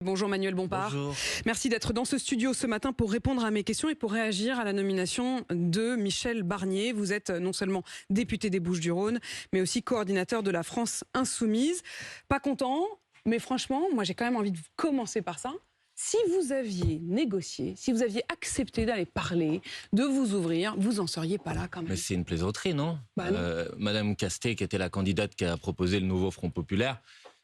Bonjour Manuel Bompard. Bonjour. Merci d'être dans ce studio ce matin pour répondre à mes questions et pour réagir à la nomination de Michel Barnier. Vous êtes non seulement député des Bouches-du-Rhône, mais aussi coordinateur de la France Insoumise. Pas content, mais franchement, moi j'ai quand même envie de commencer par ça. Si vous aviez négocié, si vous aviez accepté d'aller parler, de vous ouvrir, vous en seriez pas là quand même. Mais c'est une plaisanterie, non, Bah non. Madame Castet, qui était la candidate qui a proposé le nouveau Front Populaire,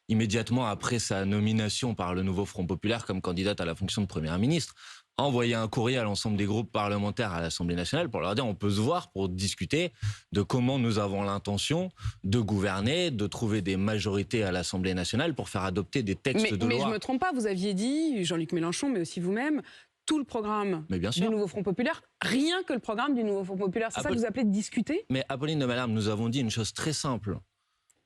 immédiatement après sa nomination par le nouveau Front Populaire comme candidate à la fonction de Première ministre, a envoyé un courrier à l'ensemble des groupes parlementaires à l'Assemblée nationale pour leur dire on peut se voir pour discuter de comment nous avons l'intention de gouverner, de trouver des majorités à l'Assemblée nationale pour faire adopter des textes de loi. Mais je me trompe pas, vous aviez dit, Jean-Luc Mélenchon, mais aussi vous-même, tout le programme du nouveau Front Populaire, rien que le programme du nouveau Front Populaire. C'est ça que vous appelez de discuter? Mais Apolline de Malherbe, nous avons dit une chose très simple.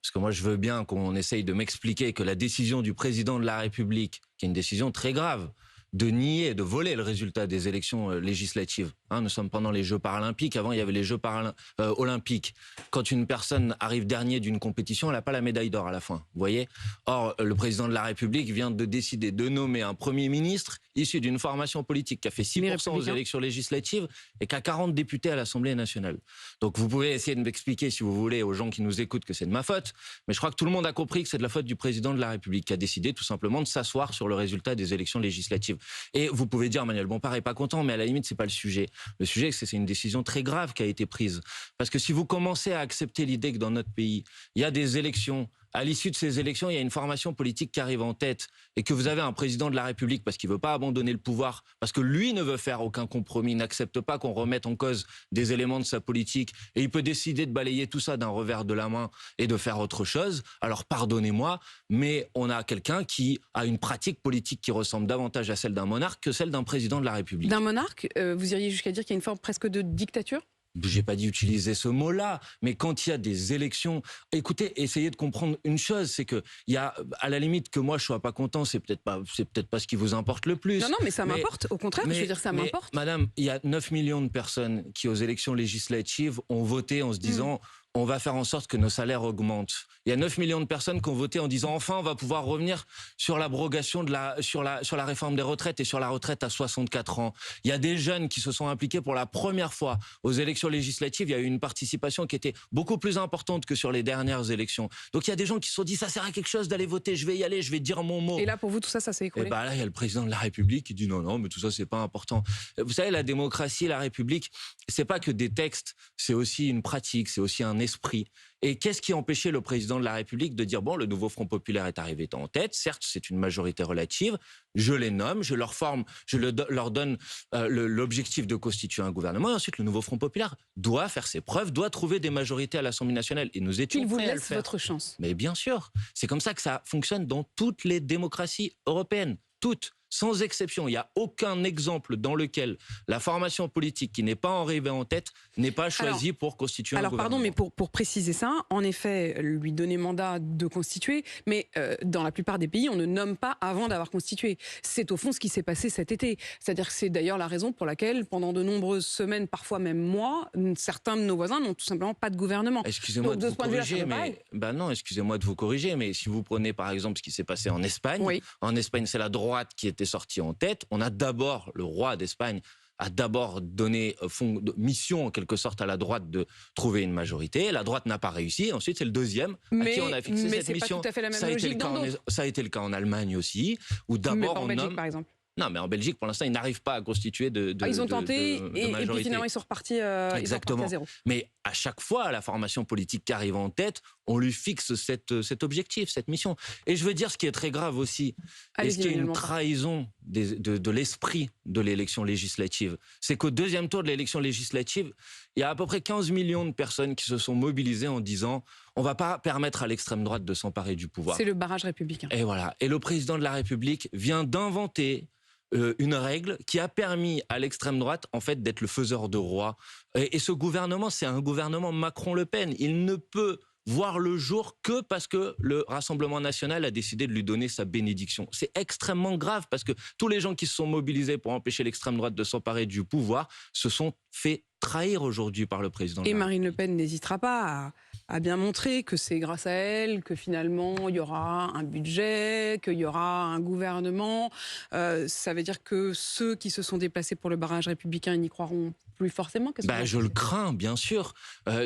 Parce que moi, je veux bien qu'on essaye de m'expliquer que la décision du président de la République, qui est une décision très grave, de nier, de voler le résultat des élections législatives. Nous sommes pendant les Jeux paralympiques. Avant, il y avait les Jeux olympiques. Quand une personne arrive dernier d'une compétition, elle n'a pas la médaille d'or à la fin. Vous voyez ? Or, le président de la République vient de décider de nommer un Premier ministre issu d'une formation politique qui a fait 6% aux élections législatives et qui a 40 députés à l'Assemblée nationale. Donc, vous pouvez essayer de m'expliquer, si vous voulez, aux gens qui nous écoutent que c'est de ma faute. Mais je crois que tout le monde a compris que c'est de la faute du président de la République qui a décidé tout simplement de s'asseoir sur le résultat des élections législatives. Et vous pouvez dire, Manuel Bompard est pas content, mais à la limite, c'est pas le sujet. Le sujet, c'est que c'est une décision très grave qui a été prise. Parce que si vous commencez à accepter l'idée que dans notre pays, il y a des élections, à l'issue de ces élections, il y a une formation politique qui arrive en tête et que vous avez un président de la République parce qu'il veut pas abandonner le pouvoir, parce que lui ne veut faire aucun compromis, n'accepte pas qu'on remette en cause des éléments de sa politique et il peut décider de balayer tout ça d'un revers de la main et de faire autre chose. Alors pardonnez-moi, mais on a quelqu'un qui a une pratique politique qui ressemble davantage à celle d'un monarque que celle d'un président de la République. D'un monarque, vous iriez jusqu'à dire qu'il y a une forme presque de dictature ? J'ai pas dit utiliser ce mot-là, mais quand il y a des élections, écoutez, essayez de comprendre une chose, c'est que il y a, à la limite que moi je sois pas content, c'est peut-être pas ce qui vous importe le plus. Non, mais ça m'importe. Au contraire, je veux dire, ça m'importe. Madame, il y a 9 millions de personnes qui, aux élections législatives, ont voté en se disant on va faire en sorte que nos salaires augmentent. Il y a 9 millions de personnes qui ont voté en disant enfin on va pouvoir revenir sur l'abrogation sur la réforme des retraites et sur la retraite à 64 ans. Il y a des jeunes qui se sont impliqués pour la première fois aux élections législatives. Il y a eu une participation qui était beaucoup plus importante que sur les dernières élections. Donc il y a des gens qui se sont dit ça sert à quelque chose d'aller voter, je vais y aller, je vais dire mon mot. Et là pour vous tout ça s'est écroulé? Et là il y a le président de la République qui dit non mais tout ça c'est pas important. Vous savez, la démocratie, la République, c'est pas que des textes, c'est aussi une pratique, c'est aussi un esprit. Et qu'est-ce qui empêchait le président de la République de dire bon, le nouveau Front Populaire est arrivé en tête, certes c'est une majorité relative, je les nomme, je leur donne l'objectif de constituer un gouvernement, et ensuite le nouveau Front Populaire doit faire ses preuves, doit trouver des majorités à l'Assemblée nationale, et nous étions prêts à le faire. Il vous laisse votre chance. Mais bien sûr, c'est comme ça que ça fonctionne dans toutes les démocraties européennes, toutes. Sans exception, il n'y a aucun exemple dans lequel la formation politique qui n'est pas arrivée en tête n'est pas choisie pour constituer un gouvernement. Pardon, mais pour préciser ça, en effet, lui donner mandat de constituer, mais dans la plupart des pays, on ne nomme pas avant d'avoir constitué. C'est au fond ce qui s'est passé cet été. C'est-à-dire que c'est d'ailleurs la raison pour laquelle, pendant de nombreuses semaines, parfois même mois, certains de nos voisins n'ont tout simplement pas de gouvernement. Excusez-moi de vous corriger, excusez-moi de vous corriger, mais si vous prenez par exemple ce qui s'est passé en Espagne, en Espagne c'est la droite qui était sorti en tête. On a d'abord, le roi d'Espagne a d'abord donné mission en quelque sorte à la droite de trouver une majorité. La droite n'a pas réussi. Ensuite, c'est le deuxième à qui on a fixé cette mission. Pas tout à fait la même logique dans d'autres. Ça a été le cas en Allemagne aussi, où d'abord en Belgique, par exemple. Non, mais en Belgique, pour l'instant, ils n'arrivent pas à constituer ils ont tenté et puis finalement, ils sont repartis à zéro. Mais à chaque fois, la formation politique qui arrive en tête, on lui fixe cet objectif, cette mission. Et je veux dire, ce qui est très grave aussi, est-ce qu'il y a une trahison de l'esprit de l'élection législative, c'est qu'au deuxième tour de l'élection législative, il y a à peu près 15 millions de personnes qui se sont mobilisées en disant on ne va pas permettre à l'extrême droite de s'emparer du pouvoir. C'est le barrage républicain. Et voilà. Et le président de la République vient d'inventer une règle qui a permis à l'extrême droite, en fait, d'être le faiseur de roi. Et ce gouvernement, c'est un gouvernement Macron-Le Pen. Il ne peut voir le jour que parce que le Rassemblement national a décidé de lui donner sa bénédiction. C'est extrêmement grave parce que tous les gens qui se sont mobilisés pour empêcher l'extrême droite de s'emparer du pouvoir se sont fait trahir aujourd'hui par le président. Et Marine Le Pen n'hésitera pas a bien montré que c'est grâce à elle que finalement il y aura un budget, qu'il y aura un gouvernement. Ça veut dire que ceux qui se sont déplacés pour le barrage républicain, ils n'y croiront plus forcément. Qu'est-ce que vous en Je le pensez ? crains, bien sûr.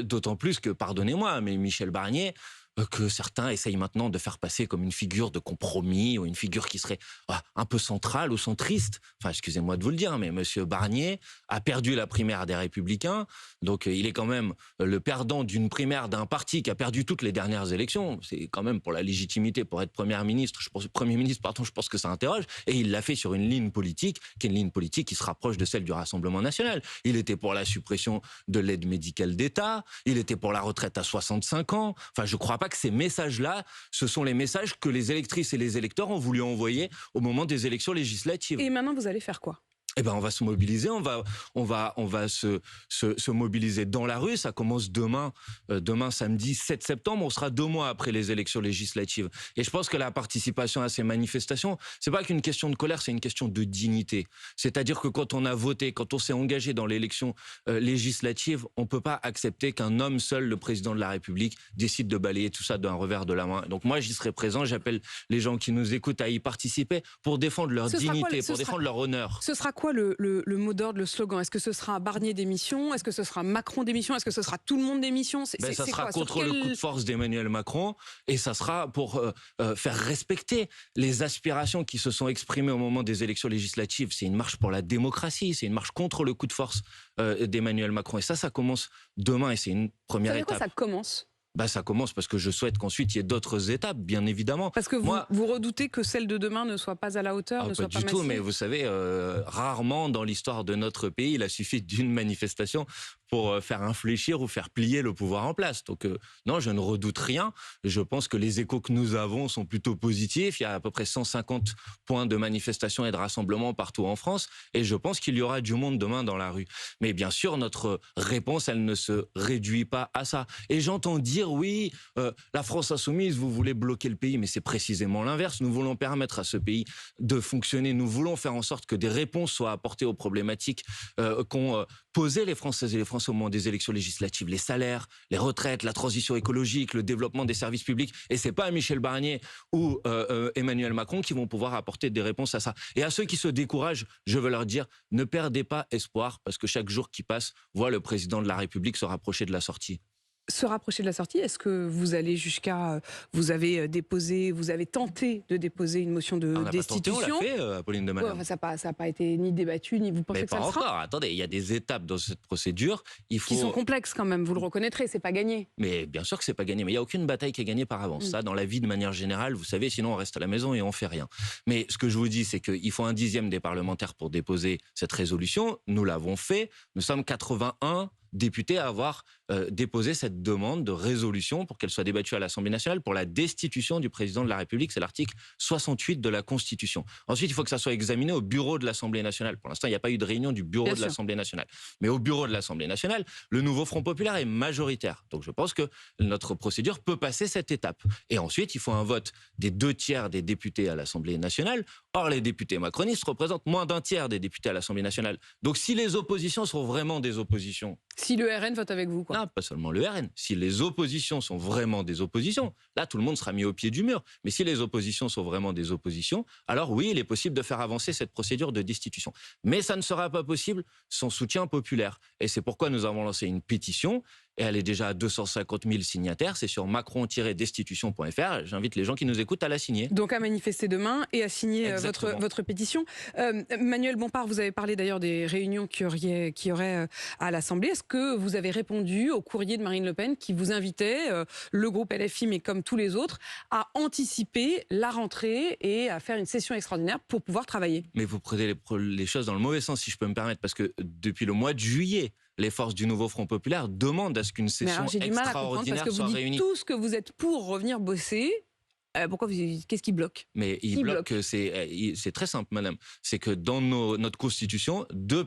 D'autant plus que, pardonnez-moi, mais Michel Barnier, que certains essayent maintenant de faire passer comme une figure de compromis ou une figure qui serait un peu centrale ou centriste. Enfin, excusez-moi de vous le dire, mais Monsieur Barnier a perdu la primaire des Républicains, donc il est quand même le perdant d'une primaire d'un parti qui a perdu toutes les dernières élections. C'est quand même pour la légitimité, pour être Premier ministre, je pense que ça interroge. Et il l'a fait sur une ligne politique, qui est une ligne politique qui se rapproche de celle du Rassemblement national. Il était pour la suppression de l'aide médicale d'État, il était pour la retraite à 65 ans. Enfin, je crois pas que ces messages-là, ce sont les messages que les électrices et les électeurs ont voulu envoyer au moment des élections législatives. Et maintenant, vous allez faire quoi ? On va se mobiliser, on va se mobiliser dans la rue. Ça commence demain samedi 7 septembre. On sera 2 mois après les élections législatives. Et je pense que la participation à ces manifestations, c'est pas qu'une question de colère, c'est une question de dignité. C'est-à-dire que quand on a voté, quand on s'est engagé dans l'élection législative, on peut pas accepter qu'un homme seul, le président de la République, décide de balayer tout ça d'un revers de la main. Donc moi, j'y serai présent. J'appelle les gens qui nous écoutent à y participer pour défendre leur dignité, pour défendre leur honneur. Ce sera quoi le mot d'ordre, le slogan ? Est-ce que ce sera Barnier démission ? Est-ce que ce sera Macron démission ? Est-ce que ce sera tout le monde démission ? Ça sera contre le coup de force d'Emmanuel Macron et ça sera pour faire respecter les aspirations qui se sont exprimées au moment des élections législatives. C'est une marche pour la démocratie, c'est une marche contre le coup de force d'Emmanuel Macron. Et ça commence demain et c'est une première étape. Quoi, ça commence ? Ça commence parce que je souhaite qu'ensuite il y ait d'autres étapes, bien évidemment. Parce que vous redoutez que celle de demain ne soit pas à la hauteur, ne soit pas massive ? Pas du tout, mais vous savez, rarement dans l'histoire de notre pays, il a suffi d'une manifestation pour faire infléchir ou faire plier le pouvoir en place. Donc non, je ne redoute rien. Je pense que les échos que nous avons sont plutôt positifs. Il y a à peu près 150 points de manifestation et de rassemblement partout en France. Et je pense qu'il y aura du monde demain dans la rue. Mais bien sûr, notre réponse, elle ne se réduit pas à ça. Et j'entends dire, oui, la France insoumise, vous voulez bloquer le pays. Mais c'est précisément l'inverse. Nous voulons permettre à ce pays de fonctionner. Nous voulons faire en sorte que des réponses soient apportées aux problématiques qu'ont posées les Françaises et les Français au moment des élections législatives, les salaires, les retraites, la transition écologique, le développement des services publics. Et c'est pas Michel Barnier ou Emmanuel Macron qui vont pouvoir apporter des réponses à ça. Et à ceux qui se découragent, je veux leur dire, ne perdez pas espoir parce que chaque jour qui passe voit le président de la République se rapprocher de la sortie. Se rapprocher de la sortie, est-ce que vous allez jusqu'à... Vous avez tenté de déposer une motion de destitution ? On l'a fait, Apolline de Malherbe. Ça n'a pas été ni débattu, ni vous pensez que ça le sera ? Mais pas encore, attendez, il y a des étapes dans cette procédure. Qui sont complexes quand même, vous le reconnaîtrez, c'est pas gagné. Mais bien sûr que c'est pas gagné, mais il n'y a aucune bataille qui est gagnée par avance. Ça, dans la vie de manière générale, vous savez, sinon on reste à la maison et on fait rien. Mais ce que je vous dis, c'est qu'il faut 1/10 des parlementaires pour déposer cette résolution. Nous l'avons fait, nous sommes 81 députés à avoir déposé cette demande de résolution pour qu'elle soit débattue à l'Assemblée nationale pour la destitution du président de la République. C'est l'article 68 de la Constitution. Ensuite, il faut que ça soit examiné au bureau de l'Assemblée nationale. Pour l'instant, il n'y a pas eu de réunion du bureau de l'Assemblée nationale. Mais au bureau de l'Assemblée nationale, le nouveau Front populaire est majoritaire. Donc je pense que notre procédure peut passer cette étape. Et ensuite, il faut un vote des 2/3 des députés à l'Assemblée nationale. Or, les députés macronistes représentent moins d'1/3 des députés à l'Assemblée nationale. Donc si les oppositions sont vraiment des oppositions... Si le RN vote avec vous, quoi. Non, pas seulement le RN. Si les oppositions sont vraiment des oppositions, là, tout le monde sera mis au pied du mur. Mais si les oppositions sont vraiment des oppositions, alors oui, il est possible de faire avancer cette procédure de destitution. Mais ça ne sera pas possible sans soutien populaire. Et c'est pourquoi nous avons lancé une pétition. Et elle est déjà à 250 000 signataires. C'est sur macron-destitution.fr. J'invite les gens qui nous écoutent à la signer. Donc à manifester demain et à signer votre pétition. Manuel Bompard, vous avez parlé d'ailleurs des réunions qui y aurait à l'Assemblée. Est-ce que vous avez répondu au courrier de Marine Le Pen qui vous invitait, le groupe LFI, mais comme tous les autres, à anticiper la rentrée et à faire une session extraordinaire pour pouvoir travailler ? Mais vous prenez les choses dans le mauvais sens, si je peux me permettre, parce que depuis le mois de juillet, les forces du nouveau Front populaire demandent à ce qu'une session extraordinaire soit réunie. Tout ce que vous êtes pour revenir bosser, qu'est-ce qui bloque ? Mais il bloque, c'est très simple, madame. C'est que dans notre constitution, 2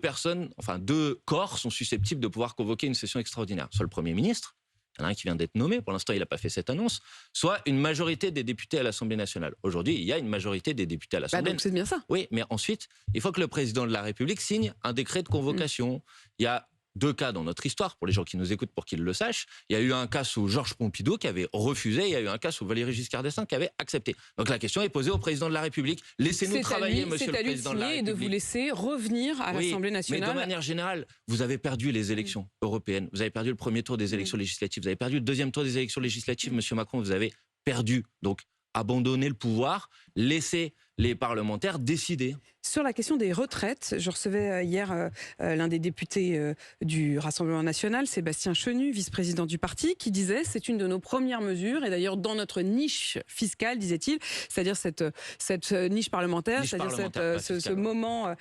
corps sont susceptibles de pouvoir convoquer une session extraordinaire. Soit le Premier ministre, il y en a un qui vient d'être nommé, pour l'instant il n'a pas fait cette annonce, soit une majorité des députés à l'Assemblée nationale. Aujourd'hui, il y a une majorité des députés à l'Assemblée. Donc c'est bien ça. Oui, mais ensuite, il faut que le président de la République signe un décret de convocation. Il y a deux cas dans notre histoire, pour les gens qui nous écoutent, pour qu'ils le sachent. Il y a eu un cas sous Georges Pompidou qui avait refusé, il y a eu un cas sous Valéry Giscard d'Estaing qui avait accepté. Donc la question est posée au président de la République. Laissez-nous travailler, monsieur le président de la République. Et de vous laisser revenir à l'Assemblée nationale. Mais de manière générale, vous avez perdu les élections européennes. Vous avez perdu le premier tour des élections législatives. Vous avez perdu le deuxième tour des élections législatives, monsieur Macron. Vous avez perdu. Donc, abandonnez le pouvoir, laissez les parlementaires décider. Sur la question des retraites, je recevais hier l'un des députés du Rassemblement national, Sébastien Chenu, vice-président du parti, qui disait c'est une de nos premières mesures, et d'ailleurs dans notre niche fiscale, disait-il, c'est-à-dire cette niche parlementaire, c'est-à-dire ce moment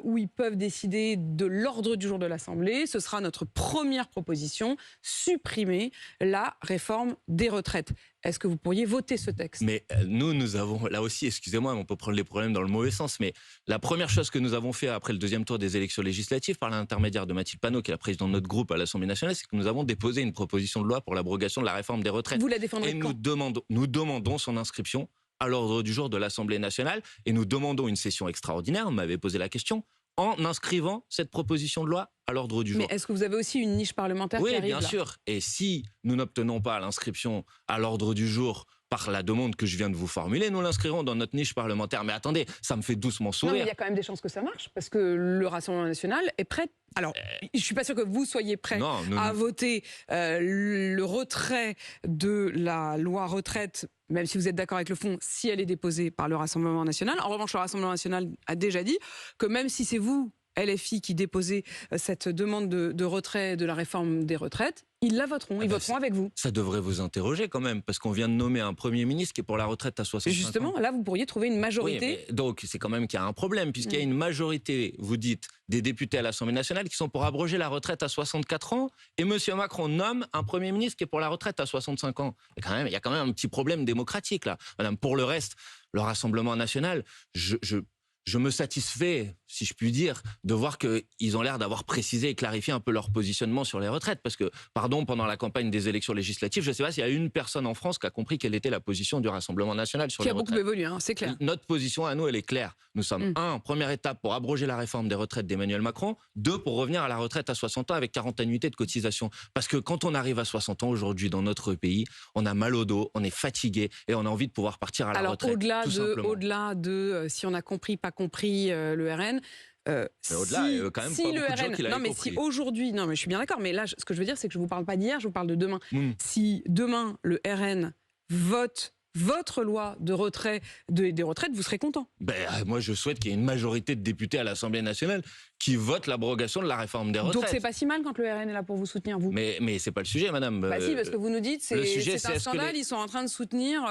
où ils peuvent décider de l'ordre du jour de l'Assemblée, ce sera notre première proposition, supprimer la réforme des retraites. Est-ce que vous pourriez voter ce texte? Mais nous avons, là aussi, excusez-moi, on peut prendre les problèmes dans le mauvais sens, mais la première chose que nous avons fait après le deuxième tour des élections législatives, par l'intermédiaire de Mathilde Panot, qui est la présidente de notre groupe à l'Assemblée nationale, c'est que nous avons déposé une proposition de loi pour l'abrogation de la réforme des retraites. Vous la défendrez quand? Et nous demandons son inscription à l'ordre du jour de l'Assemblée nationale, et nous demandons une session extraordinaire, on m'avait posé la question, en inscrivant cette proposition de loi à l'ordre du jour. Mais est-ce que vous avez aussi une niche parlementaire qui arrive là ? Oui, bien sûr. Et si nous n'obtenons pas l'inscription à l'ordre du jour par la demande que je viens de vous formuler, nous l'inscrirons dans notre niche parlementaire. Mais attendez, ça me fait doucement sourire. Non, mais il y a quand même des chances que ça marche, parce que le Rassemblement national est prêt. Alors, je ne suis pas sûr que vous soyez prêt à voter le retrait de la loi retraite, même si vous êtes d'accord avec le fond, si elle est déposée par le Rassemblement national. En revanche, le Rassemblement national a déjà dit que même si c'est vous, LFI, qui déposez cette demande de retrait de la réforme des retraites, ils la voteront, ils voteront avec vous. Ça devrait vous interroger quand même, parce qu'on vient de nommer un Premier ministre qui est pour la retraite à 65 ans. Justement, là, vous pourriez trouver une majorité. Oui, donc, c'est quand même qu'il y a un problème, puisqu'il y a une majorité, vous dites, des députés à l'Assemblée nationale qui sont pour abroger la retraite à 64 ans, et M. Macron nomme un Premier ministre qui est pour la retraite à 65 ans. Il y a quand même un petit problème démocratique, là. Madame, pour le reste, le Rassemblement national, je me satisfais, si je puis dire, de voir qu'ils ont l'air d'avoir précisé et clarifié un peu leur positionnement sur les retraites. Parce que, pardon, pendant la campagne des élections législatives, je ne sais pas s'il y a une personne en France qui a compris quelle était la position du Rassemblement national sur les retraites. Qui a beaucoup évolué, hein, c'est clair. Notre position à nous, elle est claire. Nous sommes, première étape pour abroger la réforme des retraites d'Emmanuel Macron. 2, pour revenir à la retraite à 60 ans avec 40 annuités de cotisation. Parce que quand on arrive à 60 ans aujourd'hui dans notre pays, on a mal au dos, on est fatigué et on a envie de pouvoir partir à la retraite. Alors, au-delà de si on a compris, pas compris le RN. Au-delà, quand même si pas le beaucoup de gens RN, qui l'avaient non mais compris. si aujourd'hui, non mais je suis bien d'accord, mais là ce que je veux dire c'est que je vous parle pas d'hier, je vous parle de demain. Si demain le RN vote votre loi de retrait des retraites, vous serez content. Moi je souhaite qu'il y ait une majorité de députés à l'Assemblée nationale qui votent l'abrogation de la réforme des retraites. Donc c'est pas si mal quand le RN est là pour vous soutenir, vous. Mais c'est pas le sujet, madame. Si, parce que vous nous dites c'est un scandale, ils sont en train de soutenir.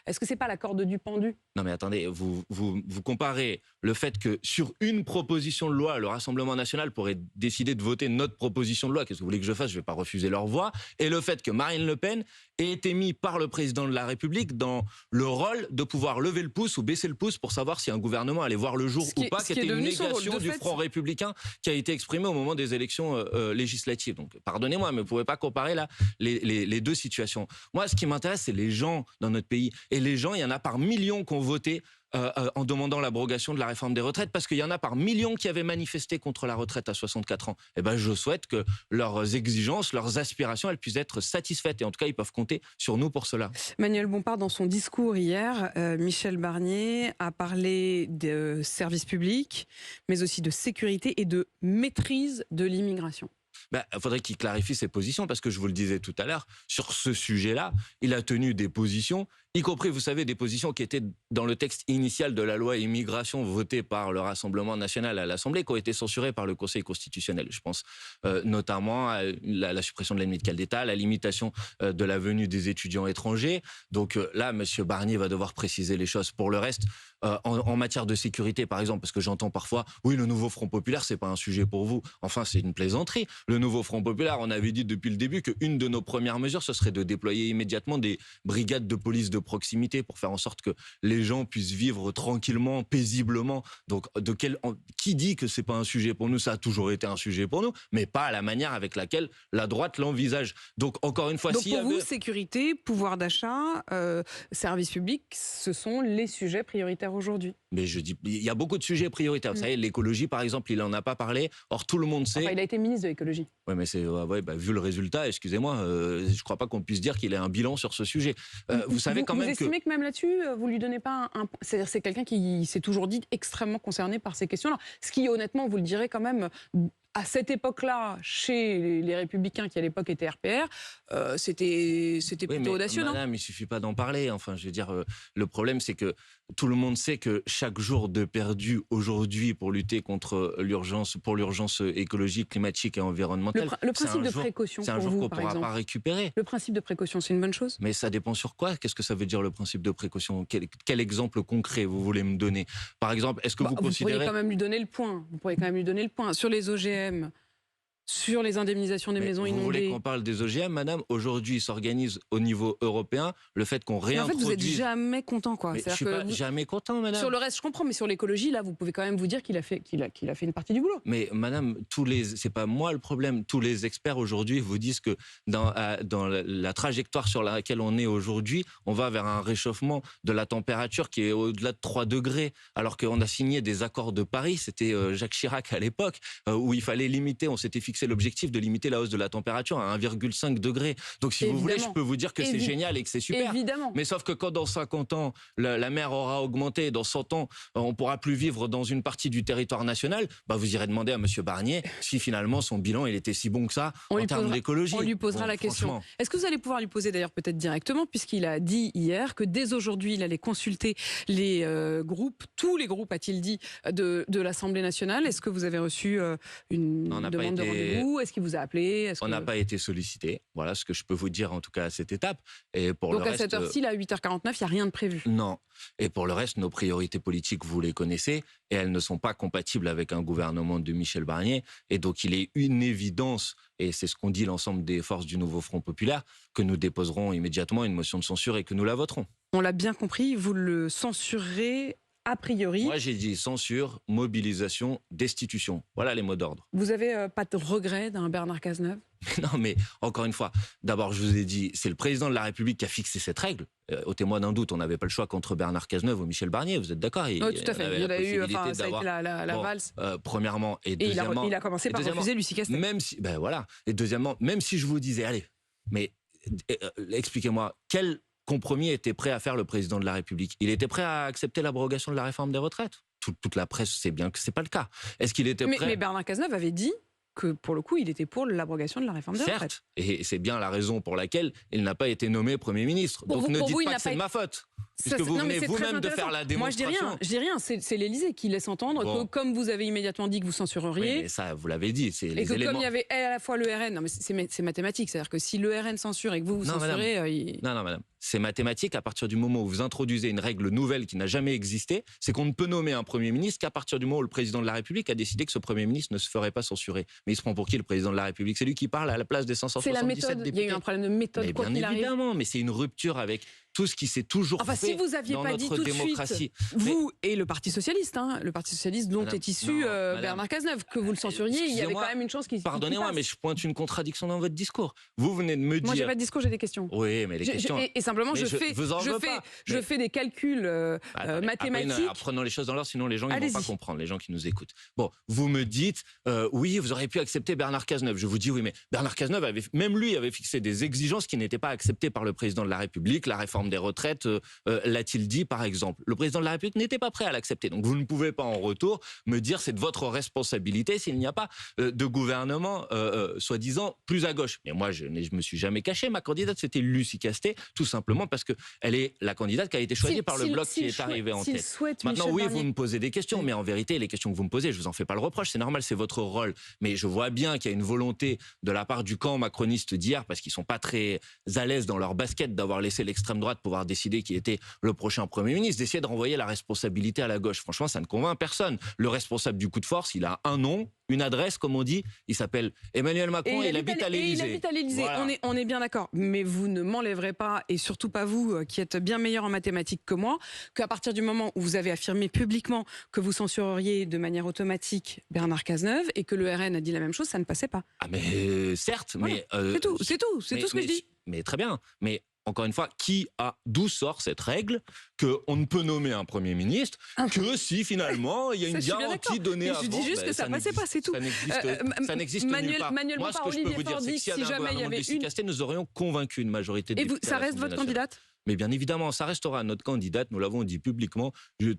Est-ce que c'est pas la corde du pendu? Non mais attendez, vous comparez le fait que sur une proposition de loi, le Rassemblement national pourrait décider de voter notre proposition de loi. Qu'est-ce que vous voulez que je fasse? Je vais pas refuser leur voix. Et le fait que Marine Le Pen ait été mis par le président de la République dans le rôle de pouvoir lever le pouce ou baisser le pouce pour savoir si un gouvernement allait voir le jour ou pas, qui était une négation du Front républicain qui a été exprimée au moment des élections législatives. Donc pardonnez-moi, mais vous ne pouvez pas comparer là les deux situations. Moi, ce qui m'intéresse, c'est les gens dans notre pays. Et les gens, il y en a par millions qui ont voté en demandant l'abrogation de la réforme des retraites, parce qu'il y en a par millions qui avaient manifesté contre la retraite à 64 ans. Et je souhaite que leurs exigences, leurs aspirations, elles puissent être satisfaites. Et en tout cas, ils peuvent compter sur nous pour cela. Manuel Bompard, dans son discours hier, Michel Barnier a parlé de services publics, mais aussi de sécurité et de maîtrise de l'immigration. Il faudrait qu'il clarifie ses positions, parce que je vous le disais tout à l'heure, sur ce sujet-là, il a tenu des positions, y compris, vous savez, des positions qui étaient dans le texte initial de la loi immigration votée par le Rassemblement national à l'Assemblée, qui ont été censurées par le Conseil constitutionnel. Je pense notamment à la suppression de l'aide médicale d'État, la limitation de la venue des étudiants étrangers. Donc là, M. Barnier va devoir préciser les choses. Pour le reste, en matière de sécurité, par exemple, parce que j'entends parfois, oui, le nouveau Front populaire, c'est pas un sujet pour vous. Enfin, c'est une plaisanterie. Le nouveau Front populaire, on avait dit depuis le début qu'une de nos premières mesures, ce serait de déployer immédiatement des brigades de police de proximité pour faire en sorte que les gens puissent vivre tranquillement, paisiblement. Donc, qui dit que c'est pas un sujet pour nous? Ça a toujours été un sujet pour nous, mais pas à la manière avec laquelle la droite l'envisage. Donc, encore une fois, donc pour vous, sécurité, pouvoir d'achat, services publics, ce sont les sujets prioritaires aujourd'hui. Mais je dis, il y a beaucoup de sujets prioritaires. Vous savez, l'écologie, par exemple, il en a pas parlé. Or, tout le monde sait. Enfin, il a été ministre de l'écologie. Oui, mais vu le résultat, excusez-moi, je crois pas qu'on puisse dire qu'il ait un bilan sur ce sujet. Vous savez quand même vous estimez que même là-dessus, vous lui donnez pas un... C'est-à-dire, c'est quelqu'un qui s'est toujours dit extrêmement concerné par ces questions-là. Ce qui, honnêtement, vous le direz quand même, à cette époque-là, chez les Républicains, qui à l'époque étaient RPR, c'était plutôt audacieux, non? Madame, il suffit pas d'en parler. Enfin, je veux dire, le problème, c'est que tout le monde sait que chaque jour de perdu aujourd'hui pour lutter contre l'urgence écologique, climatique et environnementale, le principe de précaution, c'est un jour qu'on ne pourra pas récupérer. Le principe de précaution, c'est une bonne chose? Mais ça dépend sur quoi? Qu'est-ce que ça veut dire le principe de précaution? Quel exemple concret vous voulez me donner? Par exemple, est-ce que vous considérez... Vous pourriez quand même lui donner le point. Vous pourriez quand même lui donner le point. Sur les OGM, sur les indemnisations des maisons inondées. Vous voulez qu'on parle des OGM, madame? Aujourd'hui, il s'organise au niveau européen le fait qu'on réintroduise... En fait, vous n'êtes jamais content, quoi. Je ne suis pas jamais content, madame. Sur le reste, je comprends, mais sur l'écologie, là, vous pouvez quand même vous dire qu'il a fait une partie du boulot. Mais madame, c'est pas moi le problème. Tous les experts aujourd'hui vous disent que dans la trajectoire sur laquelle on est aujourd'hui, on va vers un réchauffement de la température qui est au-delà de 3 degrés. Alors qu'on a signé des accords de Paris, c'était Jacques Chirac à l'époque, où il fallait limiter, on s'était fixé l'objectif de limiter la hausse de la température à 1,5 degré. Donc si vous voulez, je peux vous dire que c'est génial et que c'est super. Évidemment. Mais sauf que quand dans 50 ans, la mer aura augmenté, dans 100 ans, on pourra plus vivre dans une partie du territoire national, vous irez demander à M. Barnier si finalement son bilan il était si bon que ça en termes d'écologie. On lui posera la question. Est-ce que vous allez pouvoir lui poser d'ailleurs peut-être directement, puisqu'il a dit hier que dès aujourd'hui, il allait consulter les groupes, tous les groupes, a-t-il dit, de l'Assemblée nationale. Est-ce que vous avez reçu une demande de rendez-vous? Est-ce qu'il vous a appelé? On n'a pas été sollicité. Voilà ce que je peux vous dire en tout cas à cette étape. Et pour donc le reste, à cette heure-ci, à 8h49, il n'y a rien de prévu? Non. Et pour le reste, nos priorités politiques, vous les connaissez, et elles ne sont pas compatibles avec un gouvernement de Michel Barnier. Et donc il est une évidence, et c'est ce qu'ont dit l'ensemble des forces du Nouveau Front Populaire, que nous déposerons immédiatement une motion de censure et que nous la voterons. On l'a bien compris, vous le censurerez a priori. Moi, j'ai dit censure, mobilisation, destitution. Voilà les mots d'ordre. Vous n'avez pas de regret d'un Bernard Cazeneuve? Non, mais encore une fois, d'abord, je vous ai dit, c'est le président de la République qui a fixé cette règle. Ôtez-moi d'un doute, on n'avait pas le choix contre Bernard Cazeneuve ou Michel Barnier, vous êtes d'accord? Oui, tout à fait. Il y a eu, ça a été la valse. Premièrement, et deuxièmement... il a commencé par refuser Lucie Castet. Même si, voilà. Et deuxièmement, même si je vous disais, allez, mais expliquez-moi, quel compromis était prêt à faire le président de la République? Il était prêt à accepter l'abrogation de la réforme des retraites? Toute la presse sait bien que c'est pas le cas. Est-ce qu'il était prêt? Mais Bernard Cazeneuve avait dit que pour le coup, il était pour l'abrogation de la réforme des retraites. Certes, et c'est bien la raison pour laquelle il n'a pas été nommé Premier ministre. Donc ne dites pas que c'est de ma faute. Puisque vous venez vous-même de faire la démonstration. Moi, je dis rien. C'est l'Élysée qui laisse entendre que, comme vous avez immédiatement dit que vous censureriez... Oui, mais ça, vous l'avez dit. C'est les et que éléments... comme il y avait à la fois le RN... Non, mais c'est mathématique. C'est-à-dire que si le RN censure et que vous censurez... Non, madame. C'est mathématique. À partir du moment où vous introduisez une règle nouvelle qui n'a jamais existé, c'est qu'on ne peut nommer un Premier ministre qu'à partir du moment où le président de la République a décidé que ce Premier ministre ne se ferait pas censurer. Mais il se prend pour qui, le président de la République? C'est lui qui parle à la place des 577 députés. C'est la méthode. Il y a eu un problème de méthode, mais quoi qu'il arrive. Bien évidemment, mais c'est une rupture avec tout ce qui s'est toujours fait si vous aviez dans pas notre dit tout démocratie. De suite, vous et le Parti socialiste, le Parti socialiste dont est issu Bernard Cazeneuve, que vous le censuriez, il y avait quand même une chance qu'il... Pardonnez-moi, mais je pointe une contradiction dans votre discours. Vous venez de me dire... Moi, j'ai pas de discours, j'ai des questions. Oui, mais les questions... Et simplement, je fais des calculs mathématiques. Prenons les choses dans l'ordre, sinon les gens ne vont pas comprendre, les gens qui nous écoutent. Bon, vous me dites, oui, vous auriez pu accepter Bernard Cazeneuve. Je vous dis oui, mais Bernard Cazeneuve, même lui, avait fixé des exigences qui n'étaient pas acceptées par le président de la République, la réforme des retraites, l'a-t-il dit, par exemple. Le président de la République n'était pas prêt à l'accepter. Donc vous ne pouvez pas en retour me dire c'est de votre responsabilité s'il n'y a pas de gouvernement soi-disant plus à gauche. Mais moi, je me suis jamais caché. Ma candidate, c'était Lucie Castet, tout simplement parce qu'elle est la candidate qui a été choisie par le bloc qui est arrivé en tête. Maintenant, oui, vous me posez des questions, mais en vérité, les questions que vous me posez, je vous en fais pas le reproche, c'est normal, c'est votre rôle. Mais je vois bien qu'il y a une volonté de la part du camp macroniste d'hier, parce qu'ils sont pas très à l'aise dans leur basket d'avoir laissé l'extrême droite droite pouvoir décider qui était le prochain Premier ministre, d'essayer de renvoyer la responsabilité à la gauche. Franchement, ça ne convainc personne. Le responsable du coup de force, il a un nom, une adresse, comme on dit. Il s'appelle Emmanuel Macron et il habite à l'Élysée. Il habite à l'Élysée. Voilà. On est bien d'accord. Mais vous ne m'enlèverez pas, et surtout pas vous, qui êtes bien meilleur en mathématiques que moi, qu'à partir du moment où vous avez affirmé publiquement que vous censureriez de manière automatique Bernard Cazeneuve et que le RN a dit la même chose, ça ne passait pas. Ah mais certes, Voilà. mais... C'est tout ce que je dis. Mais très bien, mais... Encore une fois, d'où sort cette règle qu'on ne peut nommer un Premier ministre que si finalement il y a une garantie donnée avant. Je dis juste que ça ne passait pas, c'est tout. Ça n'existe nulle part. Moi, ce que je peux vous dire, c'est que si jamais il y avait une... nous aurions convaincu une majorité de députés. Et ça reste votre candidate ? Mais bien évidemment, ça restera notre candidate, nous l'avons dit publiquement,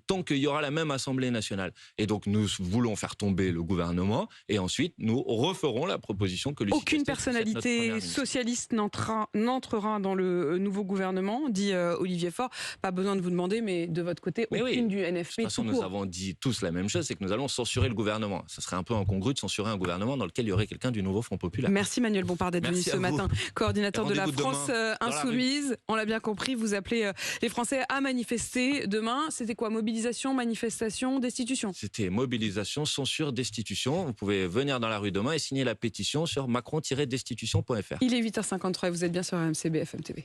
tant qu'il y aura la même Assemblée nationale. Et donc nous voulons faire tomber le gouvernement et ensuite nous referons la proposition que Lucie Aucune Castel puisse être notre personnalité première ministre. socialiste n'entrera dans le nouveau gouvernement, dit Olivier Faure. Pas besoin de vous demander, mais de votre côté, aucune du NFP. De toute façon, nous avons dit tous la même chose, c'est que nous allons censurer le gouvernement. Ça serait un peu incongru de censurer un gouvernement dans lequel il y aurait quelqu'un du nouveau Front populaire. Merci Manuel Bompard d'être venu ce matin, coordinateur de la France Insoumise. On l'a bien compris, vous appelez les Français à manifester demain. C'était quoi? Mobilisation, manifestation, destitution? C'était mobilisation, censure, destitution. Vous pouvez venir dans la rue demain et signer la pétition sur macron-destitution.fr. Il est 8h53 et vous êtes bien sur RMC BFM TV.